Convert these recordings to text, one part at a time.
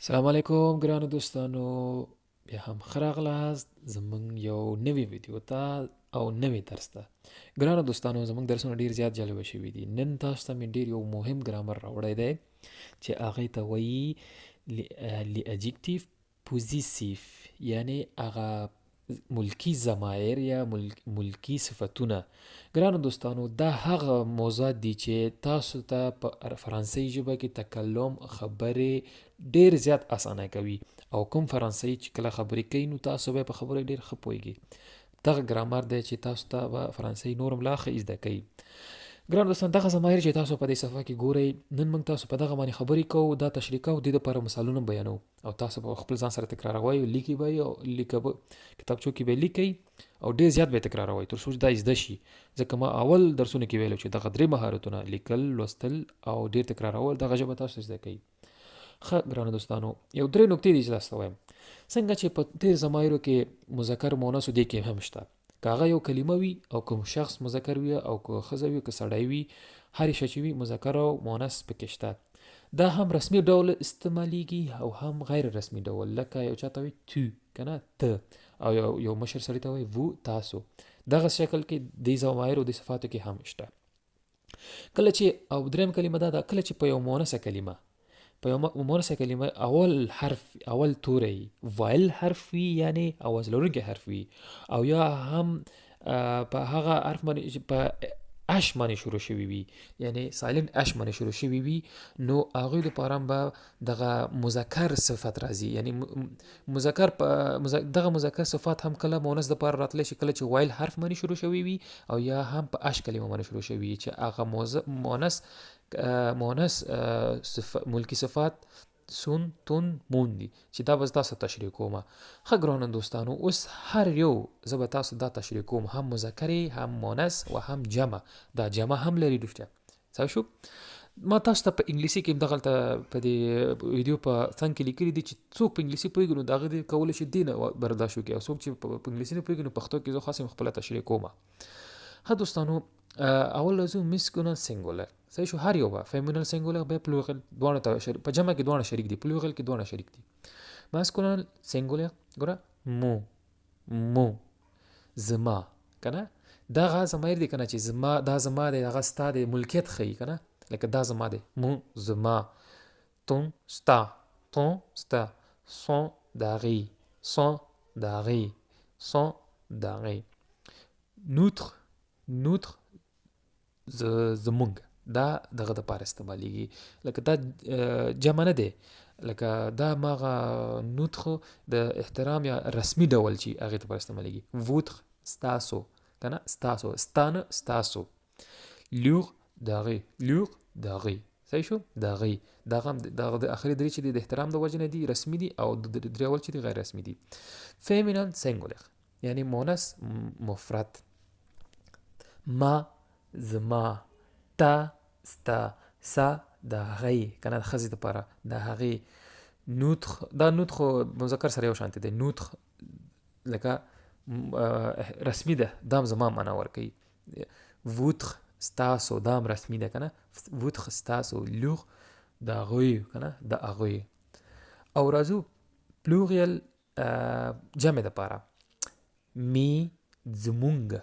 السلام علیکم ګرانو دوستانو، بیا هم ښه راغلاست زموږ یو نوی ویډیو ته او نوی درس ته. ګرانو دوستانو، زموږ درسونه ډیر زیات جالبه شوي دي. نن تاسو ته مې ډیر یو مهم ګرامر راوړی دی چې هغې ته وایي لادجکټیو پوزیسیف، یعنی هغه ملکی ضمایر یا ملکی صفتونه. ګرانو دوستانو، دا هغه موضوعات دي چې تاسو ته په فرانسوي ژبه کې تکلم خبرې ډیر زیات اسانه کوي، او کوم فرانسوي چې کله خبرې کوي نو تاسو به په خبره ډیر ښه پوهیږئ. دغه ګرامر دی چې تاسو ته به فرانسوي نورم لا ښه زده کوي. ګران دوستان، دغه ضمایر چې تاسو په دې صفحه کې ګورئ، نن موږ تاسو په دغه باندې خبرې کوو، دا تشریح کوو، د دې لپاره مثالونه بیانوو او تاسو به خپل ځان سره تکراروئ، لیکي به یې او کتابچو کې به یې لیکئ او ډیر زیات به یې تکراروئ تر څو دا زده شي. ځکه ما اول درسونه کې ویلو چې دغه درې مهارتونه لیکل، لوستل او ډیر تکرارول دغه ژبه تاسو زده کوي. ښه ګرانو دوستانو، یو درې نکتې دي چې تاسو ته وایم. څنګه چې په ډېر ضمایرو کې مذکر مؤنث دې کې هم شته، که هغه یو کلمه وي او کوم شخص مذکر وي او که ښځه وي که سړی وي، هر شی چې وي مذکر او مؤنث پکې شته. دا هم رسمي ډول استعمالیږي او هم غیر رسمي ډول، لکه یو چاته وایي تو، کنه ته، او یو مشر سړي ته وایي وو، تاسو. دغه شکل کې د ضمایرو د صفاتو کې هم شته. کله چې او دریم کلمه دا ده، کله چې په یو مؤنثه کلمه په یو مؤنثه کلمه اول توری وایل حرف وي، یعنی اواز لرونکی حرف وي، او یا هم په هغه حرف باندې په اش باندې شروع شوی وي، یعنی سایلنت اش باندې شروع شوی وي، نو هغوی لپاره هم به دغه مذکر صفت راځي. یعنی دغه مذکر صفات هم کله مؤنث دپاره راتلی شي، کله چې وایل حرف باندې شروع شوی وي او یا هم په اش کلمه باندې شروع شوی وي، چې هغه مؤنث ملکی صفات سون، تون، مون دي، چې دا به تاسو تشریح کوم. ښه ګرانو دوستانو، اوس هر یو زه به تاسو دا تشریح کوم، هم مذکرې، هم مؤنث و هم جمع. دا جمع هم لري دوسته. څه شو؟ ما تاسو ته په انګلیسي کې دغلته په دې ویډیو په څنګ کې لیکلي دي چې څوک په انګلیسي پوهیږي نو د هغه دې کولی شي دې نه برداشت وکړي، او څوک چې په انګلیسي نه پوهیږي نو پښتو کې زه خاص خپله تشریح کوم. ښه دوستانو، اول راځو مسکولر سینګولر. صحیح شو؟ هر یو به فیمینل سینګولر به پلوغل، دواړه ته په جمع کې دواړه شریک دي، پلوغل کې دواړه شریک دي. ماسکولر سینګولر ګوره، مو زما، کنه دغه ضمیر دی، کنه چې زما، دا زما دی، هغه ستا دی، ملکیت ښیي، کنه لکه دا زما دی، مو زما، تون ستا، سون داغي، سون داغي. نوتر زمونږ، دا دغه دپاره استعمالیږي، لکه دا جمع نه دی، لکه دا ماغه نوتر د احترام یا رسمي ډول چې هغې دپاره استعمالیږي. ووتر ستاسو، کنه ستاسو، ستانه ستاسو. لور داغي. صحیح شو؟ داغي. دغه د اخري درې چې دي د احترام د وجې نه دي، رسمي دي، او د درې اول چې دي غیر رسمي دي. فیمینل سینګولر یعنی مؤنث مفرد، ما زما، تا ستا، سا د هغې، کنه د ښځې دپاره د هغې. نوتر، دا نوتر خو مذکر سره یو شانتې دی، نوتر لکه رسمي ده، دا هم زما معنا ورکوي. ووتر ستاسو، دا هم رسمي ده، کنه ووتر ستاسو. لور د هغوی، کنه د هغوی. او راځو پلوریل جمع دپاره، می زمونږ،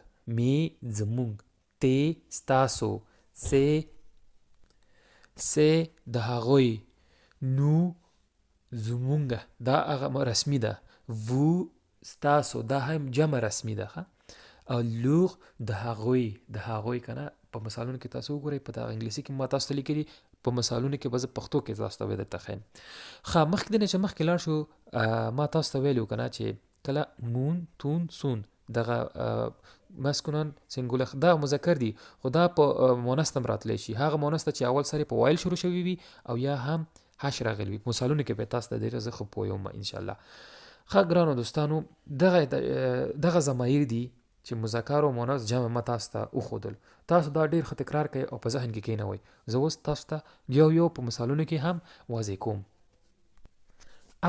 تی ستاسو، سه د هغوی، نو زمونږ، دا هغه رسمي ده. وو ستاسو، دا هم جمع رسمي ده. او لور د هغوی، کنه په مثالونو کې تاسو وګورئ، په دغه انګلیسي کې ما تاسو ته لیکلي، په مثالونو کې به زه پښتو کې تاسو ته درته ښیم. ښه، مخکې د نه چې مخکې لاړ شو، ما تاسو ته ویلي وو کنه چې کله مون، تون، سون دغه ماسکولر سینګولر دا مذکر دي، خو دا په مؤنث هم راتلی شي. هغه مؤنث ته چې اول سره په وایل شروع شوي وي او یا هم هش راغلی وي. مثالونو کې به تاسو ته ډېره زه ښه پوهیم انشاءالله. ښه ګرانو دوستانو، دغه ضمایر دي چې مذکر او مؤنث جمع ما تاسو ته وښودل. تاسو دا ډېر ښه تکرار کوئ او په ذهن کې کښېنوئ. زه اوس تاسو ته یو په مثالونو کې هم واضح کوم.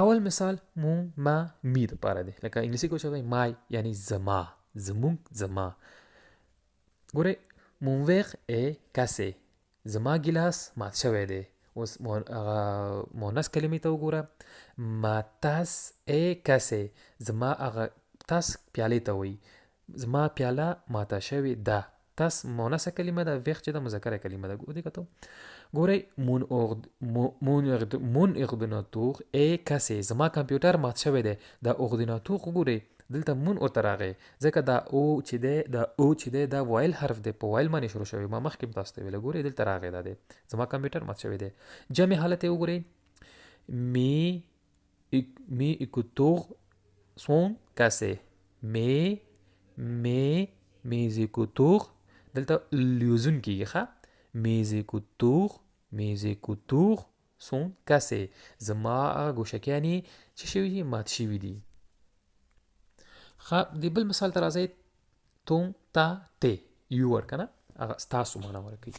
اول مثال مو، ما، می دپاره دی، لکه انګلیسي کې وایي مای، یعنی زما، زمونږ، زما. ګورئ، مون ویغ ای کاسې، زما ګیلاس مات شوی دی. اوس مونث کلمې ته وګوره. ما تاس ای کاسې، زما هغه تاس پیالې ته وایي، زما پیاله ماته شوې ده. تاس مونثه کلمه ده، ویخ چې د مذکره کلمه ده. ودې کتو ګورئ مون اغدناتور ای کاسې، زما کمپیوټر مات شوی دی. دا اغدناتور وګورئ دلته مون ورته راغی ځکه دا او چې دی دا وایل حرف دی، په وایل باندې شروع شوی. ما مخکې تاسو ته ویل ګورئ دلته راغی دا دی زما کمپیوټر مات شوی دی. جمع حالت یې وګورئ می écouteurs sont cassés. mes écouteurs دلته لیوزون کېږي ښه. mes écouteurs sont cassés. زما هغه ګوشکیانې څه شوي دي؟ مات شوي دي. ښه د بل مثال ته راځئ. ton ta tes یو ورډ که نه هغه ستاسو معنا ورکوي.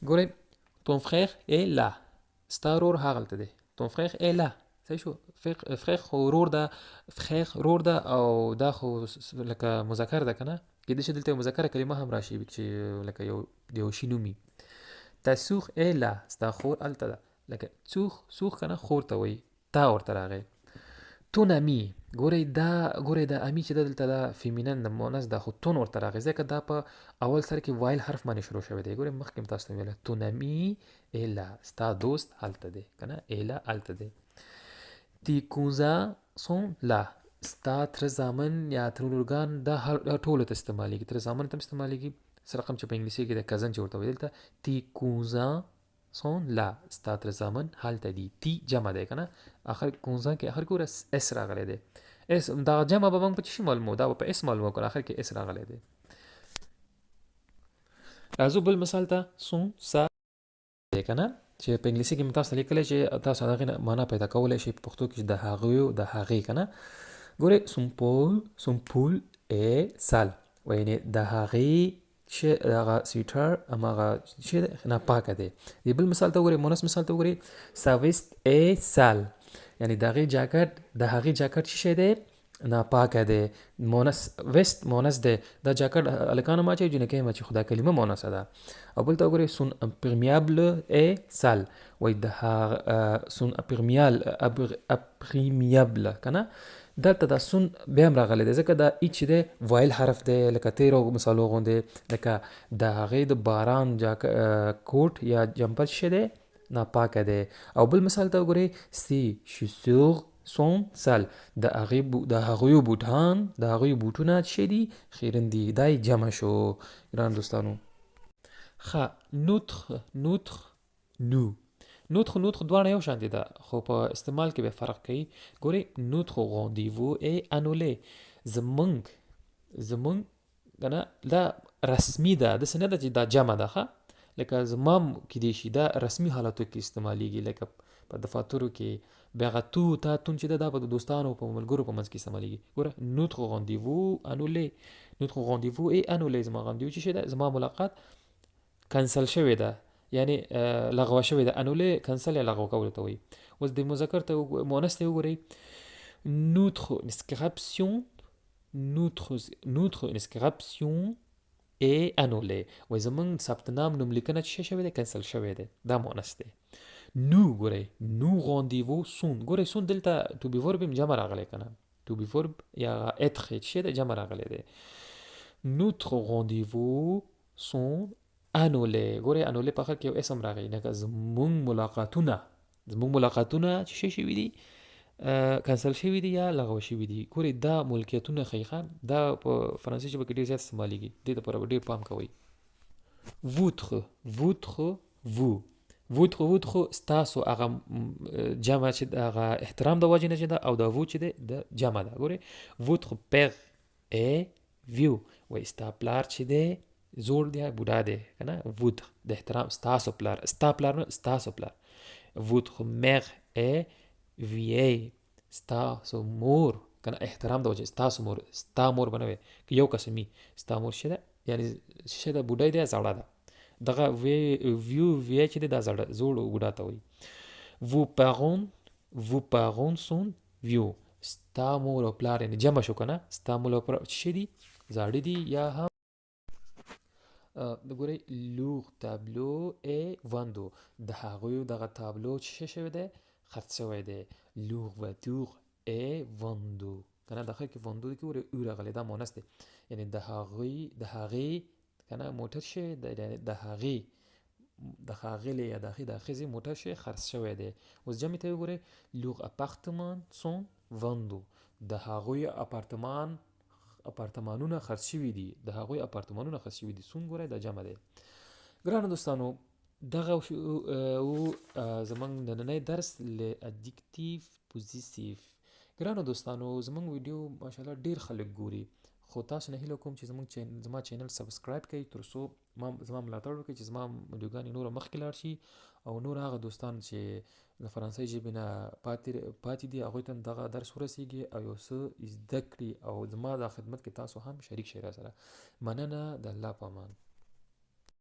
ګورئ ton frère est là، ستا ورور هاغلته دی. ton frère est là صحیح شو. فرخ خو ورور ده، ورور ده او دا خو لکه مذکر ده که نه. کېدای شي دلته یو مذکره کلمه هم راشي چې لکه یو شي نوم وي. تا سوخ ای لا، ستا خور هلته ده. لکه سوخ که نه خور ته وایي، تا ورته راغی. تون امی، ګورئ دا امی چې ده دلته دا فیمینن د مونث ده، خو تون ورته راغی ځکه دا په اول سر کې وایل حرف باندې شروع شوی دی. ګورئ مخکې هم تاسو ته ویله تون امی ای لا، ستا دوست هلته دی که نه، ای لا هلته دی. تی cousins sont là، ستا تره زامن یا ترورګان دا ټولو ته استعمالیږي. تره زامن ته هم استعمالیږي، څه رقم چې په انګلیسي کې د کزن چې ورته وایي دلته تی cousins sont là، ستا تره زامن هلته دي. تی جمع دی که نه، اخر cousins کې اخر کې ګوره اس راغلی دی. اس دا جمع به موږ په څه شي معلومو؟ دا به په اس معلومو کنه، اخر کې اس راغلی دی. راځو بل مثال ته. sont ça دی که نه چې په انګلیسي کې مې تاسو ته لیکلی چې تاسو هغې نه معنا پیدا کولی شئ په پښتو کې چې د هغوی د هغې که نه. ګورئ son pull est sale، یعنې د هغې هغه سویټر هماغه چې دی ناپاکه دی. د بل مثال ته وګورئ، مونث مثال ته وګورئ. sa veste est sale، یعنې د هغې جاکټ څه شی دی؟ ناپاکه دی. مونث ویست مونث دی، دا جاکټ هلکانو ما اچوي جنکۍ هم اچوي، خو دا کلمه مونثه ده. او بل ته وګورئ son imperméable est sale، وایي د son imperméable که نه. دلته دا سون بیا هم راغلی دی ځکه دا ای چې دی وایل حرف دی، لکه تیرو مثالو غوندې. لکه د هغې د باران کوټ یا جمپر څه دی؟ ناپاکه دی. او بل مثال ته وګورئ. ses chaussures sont sales، د هغوی بوټونه څه شی دي؟ خیرن دي. دا یې جمع شو ګران دوستانو. ښه نوتخ دواړه یو شان دي ده، خو په استعمال کې به فرق کوي. ګورئ نوتخ rendez-vous est annulé، زمونږ که نه دا رسمي ده، داسې نه ده چې دا جمع ده ښه. لکه زما کیدای شي دا رسمي حالاتو کې استعمالیږي، لکه په دفاترو کې. بیا هغه تا تون چې ده دا په دوستانو او په ملګرو په منځ کې استعمالیږي. ګوره نوتخ rendez-vous est annulé، زما rendez-vous چې شی ده؟ زما ملاقات کنسل شوې ده، یعنی لغوه شوې ده. انولې کنسل یا لغوه کولو ته وایي. اوس د مذکر ته مؤنث ته وګورئ. notre inscription est annulée، وایي زموږ ثبت نام نوم لیکنه چې شوی دی؟ کنسل شوی دی. دا مؤنث دی. nous ګورئ nous rendez-vous sont، ګورئ sont دلته to be verb جمع راغلی که نه، to be verb یا être چې شی دی جمع راغلی دی. notre rendez-vous sont انولې، ګورئ انولې په آخر کې یو اسم راغی، لکه زموږ ملاقاتونه چې شوي دي؟ کنسل شوي دي یا لغوه شوي دي. ګورئ دا ملکیتونه ښیي ښه، دا په فرانسوي ژبه کې ډېر زیات استعمالیږي، دې دپاره به ډېر پام کوئ. votre ستاسو هغه جمع چې هغه احترام د وجې نه چې ده، او دا وو چې دی د جمع ده. ګورئ votre père est vieux، وایي ستا پلار چې دی زوړ دی بوډا دی که نه. votre د احترام ستاسو پلار، ستا پلار نه ستاسو پلار. votre mère est vieille، ستاسو مور که نه، احترام د وجې ستاسو مور، ستا مور به نه وي که یو قسمي. ستا مور څه ده؟ یعنې څه ده؟ بوډۍ دی، زړه ده. دغه وی چې دی دا زوړ بوډا ته وایي. vos parents sont vieux، ستا مور او پلار یعنې جمع شو که نه، ستا مور او پلار څه دي؟ زاړه دي یا هم د ګورئ لوغ تابلو ای واندو د هغوی دغه تابلو څه شوی دی خرڅ شوی دی لوغ و توغ ای واندو کنه د اخر کې واندو کې ور او راغلی دا مونث دی یعنی د هغې کنه موټر شوی د هغې د ښاغلي یا د ښځې موټر شی خرڅ شوی دی اوس جمع ته وګورئ لوغ اپارتمان سون واندو د هغوی اپارتمانونه خرڅ شوي دي د هغوی اپارتمانونه خرڅ شوي دي سون ګورئ دا جمع دی ګرانو دوستانو دغه زمونږ نننی درس له ادجکتیو پوزیسیو ګرانو دوستانو زمونږ ویډیو ماشاءالله ډیر خلک ګوري خو تاسو نه هیله کوم چې زما چینل سبسکرایب کړئ ترڅو زما ملاتړ وکړئ چې زما ویډیوګانې نور مخکې لاړ شي او نور هغه دوستان چې د فرانسوي ژبې نه پاتې دي هغوی ته دغه درس ورسیږي او یو څه زده کړي او زما د خدمت کې تاسو هم شریک شئ راسره مننه د الله په امان